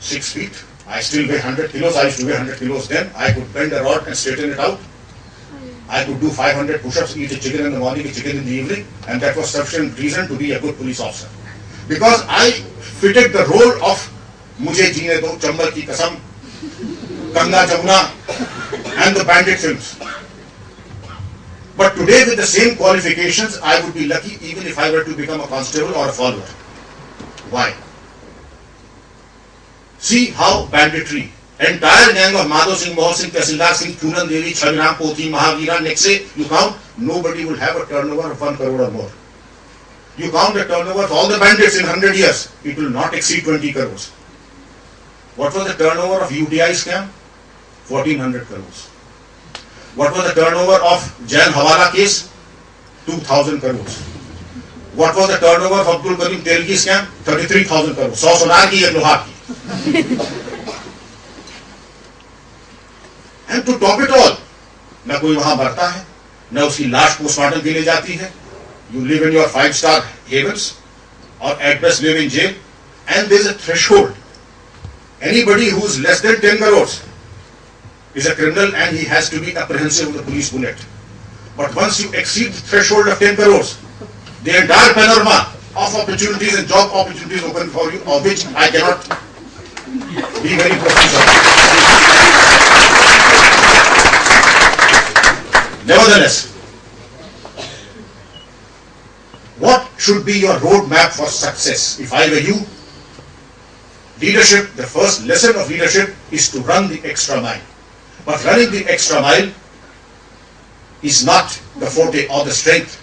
6 feet. I still weigh 100 kilos. I used to weigh 100 kilos then. I could bend a rod and straighten it out. I could do 500 push-ups, eat a chicken in the morning, a chicken in the evening, and that was sufficient reason to be a good police officer. Because I fitted the role of Mujhe Jeene Do, Chambal Ki Kasam, Ganga Jamuna, and the Bandit films. But today, with the same qualifications, I would be lucky even if I were to become a constable or a follower. Why? See how banditry, entire gang of Madhav Singh, Mohan Singh, Tehsildar Singh, Poonan Devi, Chhaviram, Pothi, Mahavira, Nexe, you count, nobody will have a turnover of 1 crore or more. You count the turnover of all the bandits in 100 years, it will not exceed 20 crores. What was the turnover of UTI scam? 1400 crores. What was the turnover of Jain Hawala case? 2000 crores. What was the turnover of Abdul Karim Telgi scam? 33,000 crores. 100 sonar ki, 1 lohar ki. And to top it all, न कोई वहां मरता है, न उसकी लाश postmortem के लिए जाती है. You live in your 5-star havens, or at best live in jail, and there is a threshold. Anybody who is less than 10 crores is a criminal and he has to be apprehensive of the police bullet. But once you exceed the threshold of 10 crores, the entire panorama of opportunities and job opportunities open for you, of which I cannot be very professional. Nevertheless, what should be your roadmap for success? If I were you, leadership, the first lesson of leadership is to run the extra mile. But running the extra mile is not the forte or the strength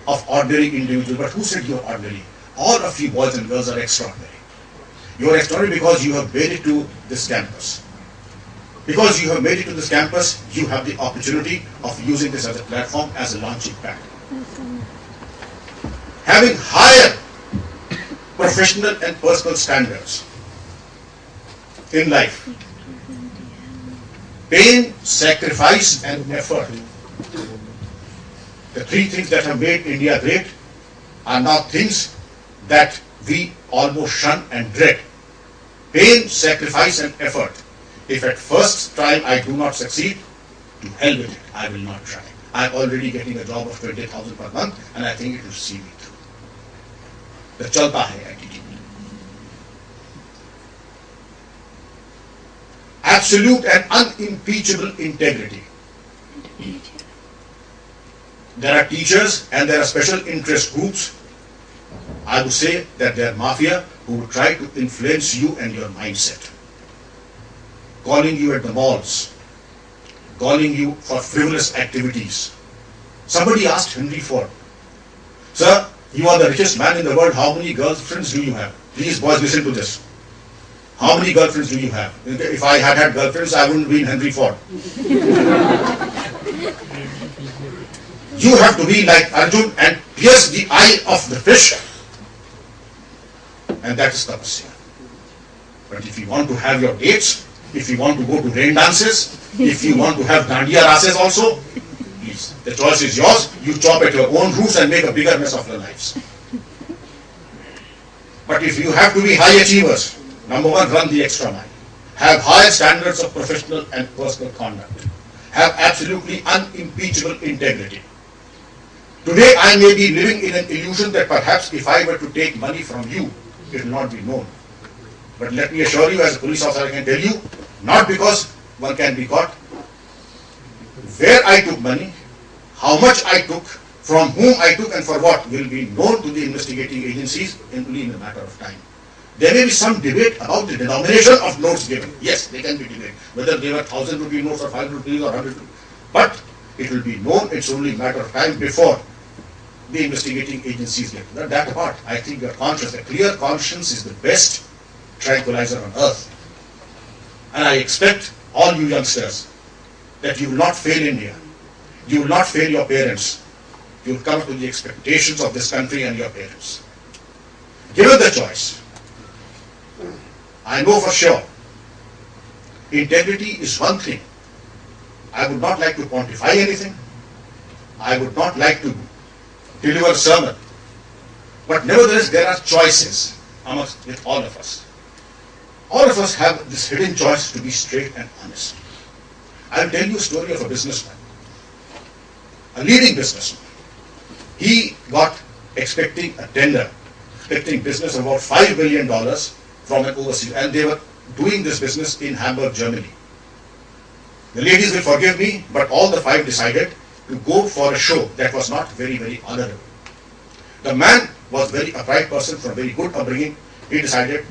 of ordinary individuals. But who said you are ordinary? All of you boys and girls are extraordinary. You are extraordinary because you have made it to this campus. Because you have made it to this campus, you have the opportunity of using this as a platform, as a launching pad. Having higher professional and personal standards in life, pain, sacrifice, and effort. The 3 things that have made India great are now things that we almost shun and dread. Pain, sacrifice, and effort. If at first try I do not succeed, to hell with it, I will not try. I am already getting a job of 20,000 per month and I think it will see me through. The chalta hai attitude. Absolute and unimpeachable integrity. There are teachers and there are special interest groups. I would say that they are mafia who would try to influence you and your mindset. Calling you at the malls, calling you for frivolous activities. Somebody asked Henry Ford, "Sir, you are the richest man in the world. How many girlfriends do you have?" Please, boys, listen to this. How many girlfriends do you have? If I had had girlfriends, I wouldn't be in Henry Ford. You have to be like Arjun and pierce the eye of the fish. And that is tapasya. But if you want to have your dates, if you want to go to rain dances, if you want to have dandiya rases also, please, the choice is yours. You chop at your own roots and make a bigger mess of your lives. But if you have to be high achievers, number 1, run the extra mile. Have high standards of professional and personal conduct. Have absolutely unimpeachable integrity. Today I may be living in an illusion that perhaps if I were to take money from you, it will not be known. But let me assure you, as a police officer, I can tell you, not because one can be caught, where I took money, how much I took, from whom I took and for what will be known to the investigating agencies only in a matter of time. There may be some debate about the denomination of notes given. Yes, they can be debated, whether they were 1,000 rupee notes or 500 rupees or 100 rupees. But it will be known, it's only a matter of time before the investigating agencies get. That apart, I think your conscience, a clear conscience is the best tranquilizer on earth. And I expect all you youngsters that you will not fail India. You will not fail your parents. You will come to the expectations of this country and your parents. Given the choice, I know for sure, integrity is one thing. I would not like to quantify anything. I would not like to deliver a sermon. But nevertheless, there are choices with all of us. All of us have this hidden choice to be straight and honest. I'll tell you a story of a businessman, a leading businessman. He got expecting a tender, expecting business of about $5 million from an overseas, and they were doing this business in Hamburg, Germany. The ladies will forgive me, but all the five decided to go for a show that was not very, very honorable. The man was very upright person from very good upbringing. He decided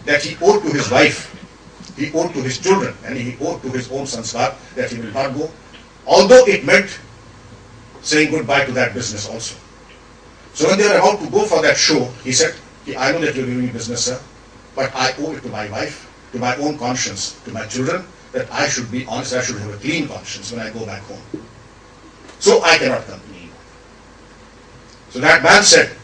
that he owed to his wife, he owed to his children, and he owed to his own sanskar that he will not go, although it meant saying goodbye to that business also. So when they were about to go for that show, he said, I know that you're giving me business, sir, but I owe it to my wife, to my own conscience, to my children, that I should be honest, I should have a clean conscience when I go back home. So I cannot come anymore. So that man said,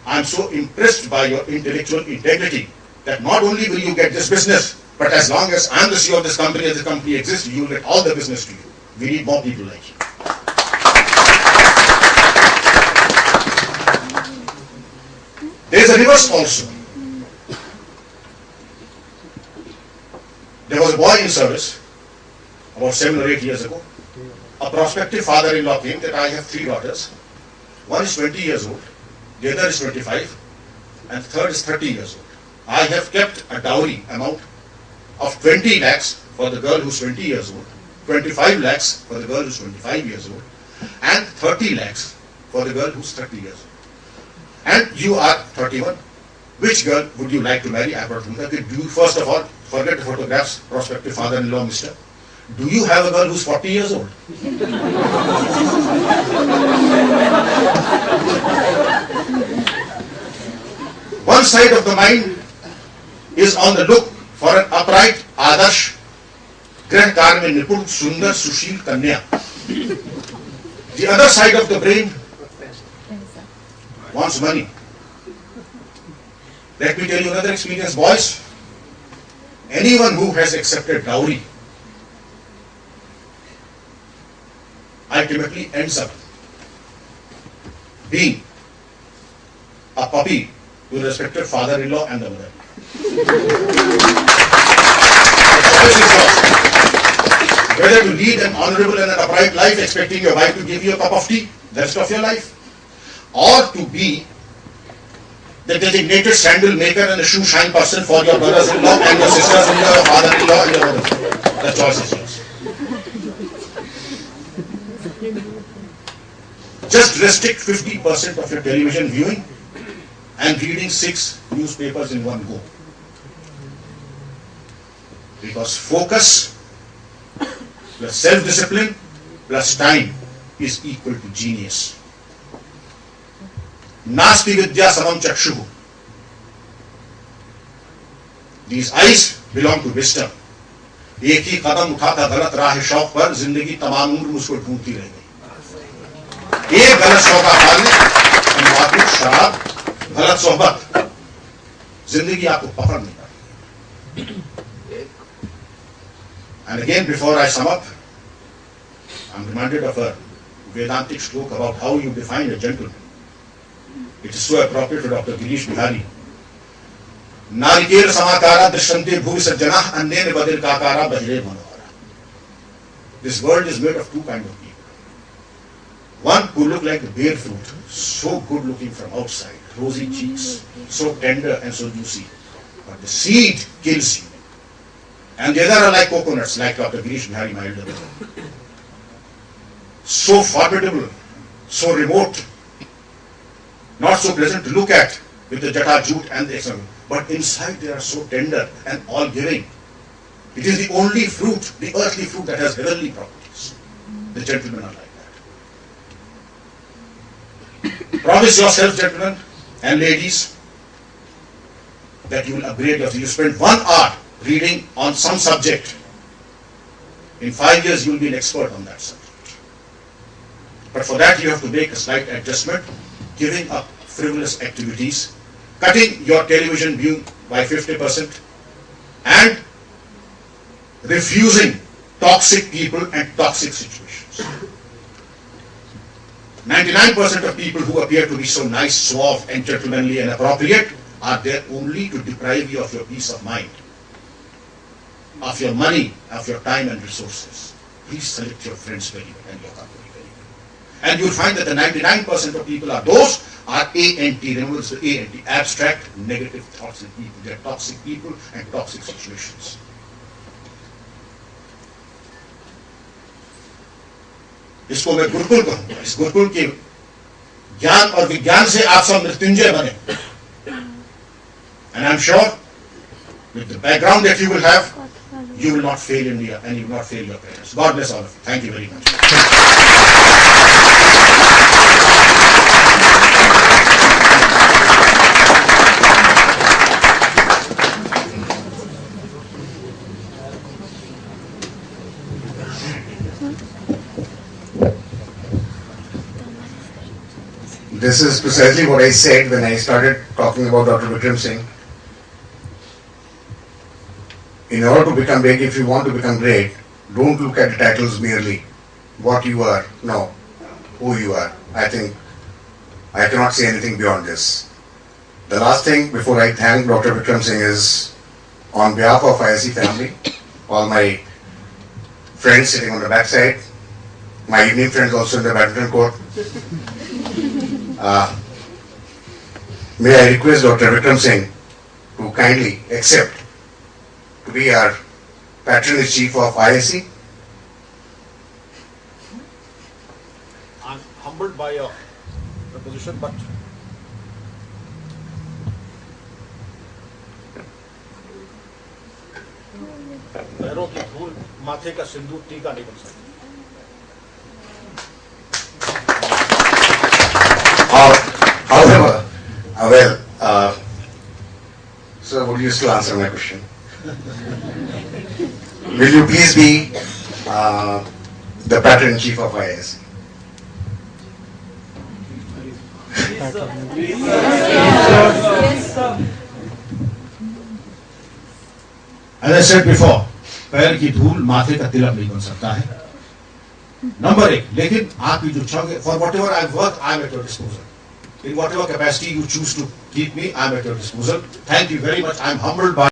I'm so impressed by your intellectual integrity that not only will you get this business, but as long as I'm the CEO of this company and the company exists, you will get all the business to you. We need more people like you. There is a reverse also. There was a boy in service about 7 or 8 years ago. A prospective father-in-law came that I have 3 daughters. One is 20 years old, the other is 25, and the third is 30 years old. I have kept a dowry amount of 20 lakhs for the girl who's 20 years old, 25 lakhs for the girl who's 25 years old, and 30 lakhs for the girl who's 30 years old. And you are 31. Which girl would you like to marry? I brought do you first of all forget the photographs, prospective father-in-law, mister? Do you have a girl who's 40 years old? One side of the mind is on the look for an upright, adarsh, grah kar mein nipun, sundar, sushil kanya. The other side of the brain wants money. Let me tell you another experience, boys. Anyone who has accepted dowry ultimately ends up being a puppy to the respected father-in-law and the mother. Whether to lead an honorable and an upright life, expecting your wife to give you a cup of tea the rest of your life, or to be the designated sandal maker and a shoe shine person for your brothers-in-law and your sisters-in-law, your father-in-law and your mother-in-law. The choice is yours. Just restrict 50% of your television viewing and reading 6 newspapers in one go. Because focus plus self-discipline plus time is equal to genius. Nasti vidya samam chakshuhu. These eyes belong to wisdom. एक ही कदम उठाता गलत राह शौक पर जिंदगी तमाम उम्र मुझको ढूंढती रह गई. एक गलत शौक डालने, तंबाकू, शराब, गलत सोहबत, जिंदगी आपको पकड़ नहीं पाती. And again, before I sum up, I'm reminded of a Vedantic shloka about how you define a gentleman. It is so appropriate to Dr. Girish Bihari. Narikela samakara drishyante bhuvi sajjana annene badil kakara bahire manovara. This world is made of 2 kinds of people. One who look like a bare fruit, so good looking from outside, rosy cheeks, so tender and so juicy. But the seed kills you. And the other are like coconuts, like Dr. Girish Bihari, my elder brother. So formidable, so remote, not so pleasant to look at with the jata jute and the external, but inside they are so tender and all-giving. It is the only fruit, the earthly fruit that has heavenly properties. The gentlemen are like that. Promise yourself, gentlemen and ladies, that you will upgrade yourself. You spend 1 hour reading on some subject. In 5 years, you will be an expert on that subject. But for that, you have to make a slight adjustment, giving up frivolous activities, cutting your television viewing by 50%, and refusing toxic people and toxic situations. 99% of people who appear to be so nice, suave, and gentlemanly and appropriate are there only to deprive you of your peace of mind. of your money, of your time and resources. Please select your friends very well and your company very well. And you'll find that the 99% of people are those are ANT, remember it's the ANT, abstract negative thoughts in people. They're toxic people and toxic situations. इसको मैं गुरुकुल कहूंगा. इस गुरुकुल के ज्ञान और विज्ञान से आप सब मृत्युंजय बने. And I'm sure with the background that you will have, you will not fail India and you will not fail your parents. God bless all of you. Thank you very much. This is precisely what I said when I started talking about Dr. Vikram Singh. In order to become big, if you want to become great, don't look at the titles merely, what you are, no, who you are. I think I cannot say anything beyond this. The last thing before I thank Dr. Vikram Singh is, on behalf of ISC family, all my friends sitting on the backside, my evening friends also in the badminton court, may I request Dr. Vikram Singh to kindly accept to be our patronage chief of ISC. I'm humbled by your proposition, but पैरों की धूल माथे का सिंदूर टीका नहीं बन सकता. However, sir, would you still answer my question? Will you please be the patron chief of ISC? As I said before, पैर की धूल माथे का तिलक नहीं बन सकता है. Number 1, लेकिन आपकी जो छग, for whatever I've worked, I'm at your disposal. In whatever capacity you choose to keep me, I'm at your disposal. Thank you very much. I'm humbled by